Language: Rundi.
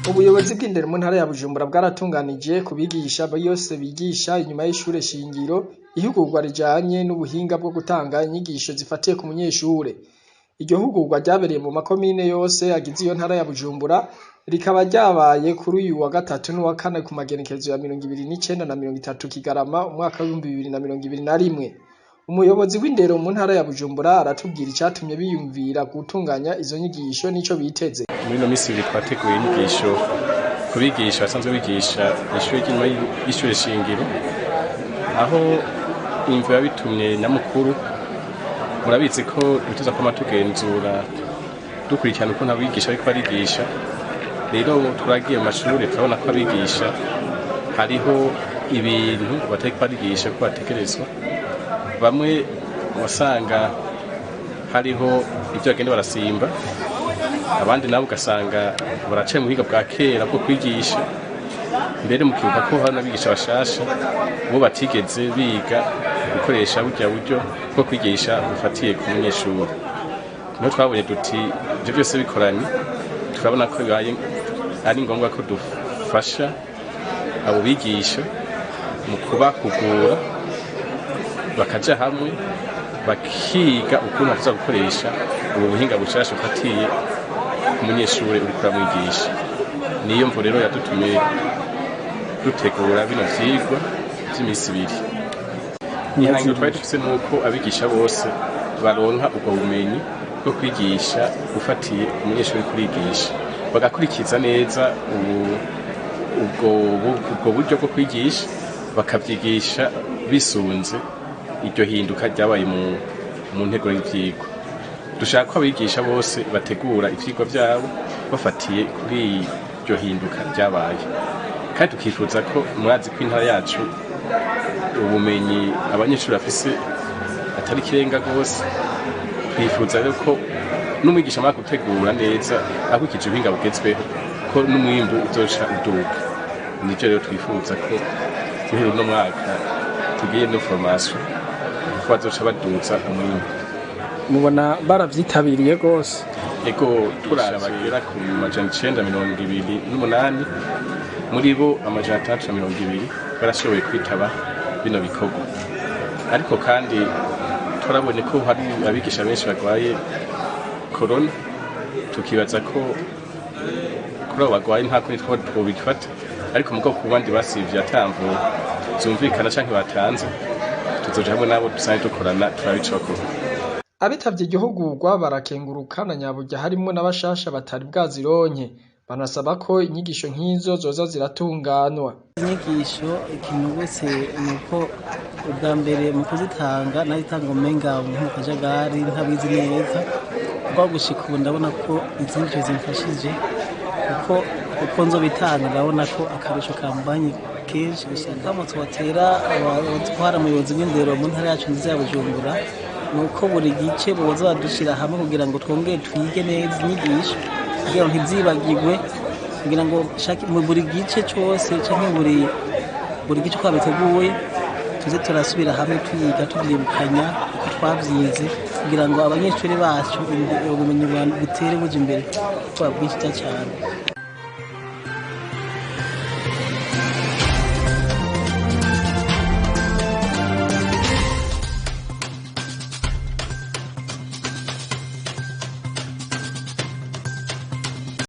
Ubuyobozi bw'indero mu ntara ya Bujumbura bwaratunganije kubigisha bose bigisha inyuma y'ishure shingiro ihugurwa rijanye n'ubuhinga bwo gutanga inyigisho zifatiye ku munyeshure. Iryo hugurwa ryabereye mu makomine yose agize iyo ntara ya Bujumbura, rikaba ryabaye kuri uyu wa gatatu n'uwa kane ku magenekerezo ya 29 na 30 Kigarama umwaka wa 2021. Umuyobozi w'indero mu ntara ya Bujumbura aratubwira icatumye biyumvira gutunganya izo nyigisho n'ico biteze. Muri no misi twateguye inyigisho kubigisha basanzwe bigisha ishure ry'inyuma y'ishure shingiro, aho imvo yabitumye nyamukuru murabizi ko dutuza ko amatugenzura dukurikirana uko abigisha bariko barigisha. Rero turagiye mu mashure turabona ko abigisha hariho ibintu batariko barigisha ko bategerezwa. Bamwe wasanga hariho ivyo bagenda barasimba, abandi nabo ugasanga baracaye mu buhinga bwa kera bwo kwigisha. Mbere mu kibuka ko hari n'abigisha bashasha bo batigeze biga gukoresha burya buryo bwo kwigisha bufatiye ku munyeshuri. Niho twabonye duti ivyo byose bikoranye, turabona ko ari ngombwa ko dufasha abo bigisha mu kubahugura, bakaja hamwe bakiga ukuntu baza gukoresha ubu buhinga bushasha bufatiye ku munyeshuri uri kuramwigisha. Niyo mvo rero yadutumye dutegura bino vyigwa vy'imisi ibiri. Ihangiro twari dufise nuko abigisha bose baronka ubwo bumenyi bwo kwigisha ufatiye umunyeshuri kurigisha, bagakurikiza neza ubwo buryo bwo kwigisha, bakavyigisha bisunze iryo hinduka ryabaye mu ntego y'ivyigwa. Dushaka ko abigisha bose bategura ivyigwa vyabo bafatiye kuri iryo hinduka ryabaye, kandi tukifuza ko murazi ko intara yacu ubumenyi abanyeshuri bafise atari kirenga gose. Twifuza rero ko n'umwigisha amara gutegura neza akurikije ubuhinga bugezweho ko n'umwimbu uzoca uduga. Nivyo rero twifuza ko guhera uno mwaka tugiye no formation ko bazoca baduza umwimbu. Mubona baravyitabiriye gose? Ego turara bagera ku 928, muri bo 620 barashoboye kwitaba bino bikorwa. Ariko kandi turabonye ko hari abigisha benshi bagwaye corona, tukibaza ko kuri abo bagwaye nta kundi twobifata, ariko mugo ku bandi basivye atamvo zumvikana canke batanze, tuzoja hamwe nabo dusanzwe dukorana turabicako. Abitavye iryo hugurwa barakenguruka na nyaburya harimwo n'abashasha batari bwazironke, banasaba ko inyigisho nk'izo zoza ziratunganwa. Inyigisho ikintu wese nuko ubwa mbere mu kuzitanga naritanga umenga mu kajagari ntabizi neza, kuko gushika ubu ndabona ko izinjiro zimfashije, kuko nzobitanga ndabona ko akarusho kambanye kenshi. Gusa kamutse batera abatwara umuyobozi w'indero mu ntara yacu nziza ya Bujumbura, nuko buri gice boza badushira hamwe kugira ngo twongere twige neza inyigisho, kugira ngo ntizibagirwe, kugira ngo mu buri gice cyose canke buri gice ko biteguye tuze turasubira hamwe twiga tuvyibukanya uko twavyize, kugira ngo abanyeshuri bacu ubumenyi butere buja imbere kuko bwinshi cyane.